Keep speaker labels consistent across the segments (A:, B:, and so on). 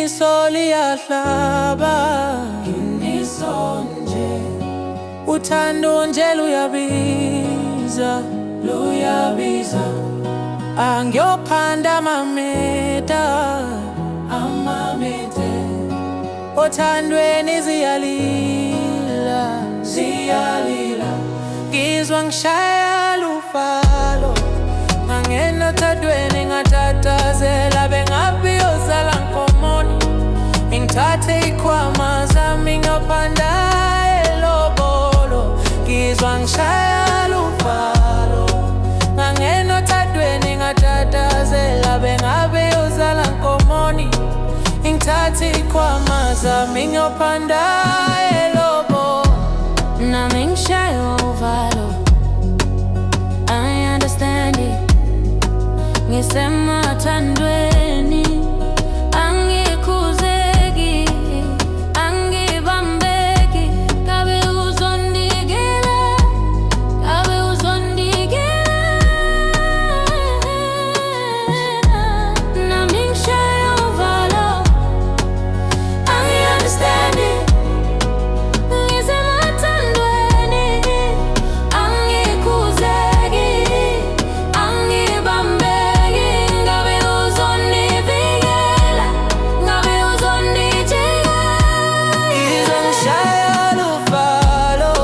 A: Iqiniso liyahlaba,
B: Iqiniso nje,
A: uthando nje luyabiza,
B: luyabiza.
A: Angiyophanda amameta,
B: Amamete
A: othandweni ziyalila,
B: ziyalila.
A: ngizwa ngishaya luvalo, ngangena othandweni ngatatazela, bengabe yozala nkomoni, ngithathe ikhwama zami ngiyophanda elobolo. Ngizwa ngishaya luvalo, ngangena othandweni ngatatazela, bengabe yozala nkomoni, ngithathe ikhwama zami ngiyophanda elobolo. Nami ngishaya uvalo, I understand it. Ngisemathandweni, angikhuzeki, angibambeki. Ngabe uzondikela, ngabe uzondikela. Nami ngishaya uvalo, I understand it. Ngisemathandweni, angikhuzeki, angibambeki. Ngabe uzondivikela, ngabe uzondijika. Ngizwa ngishaya luvalo,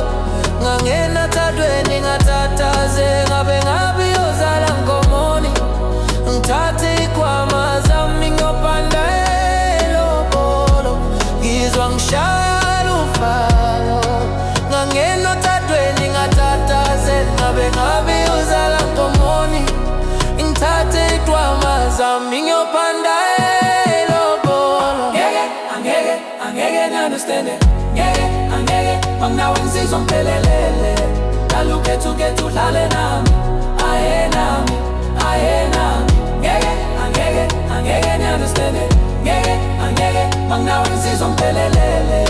A: ngangena othandweni ngatatazela, ngabe yozala nkomoni, ngithathe ikhwama zami ngiyophanda elobolo. Ngizwa ngishaya luvalo, ngangena othandweni ngatatazela, ngabe yozala nkomoni, ngithathe ikhwama zami ngiyophanda elobolo.
B: Angeke ni-understand it. Angeke Manginawe ngizizwa ngiphelelele. Nalukhethu udlale nami, aye nami. Angeke ni-understand it. Angeke Manginawe ngizizwa ngiphelelele.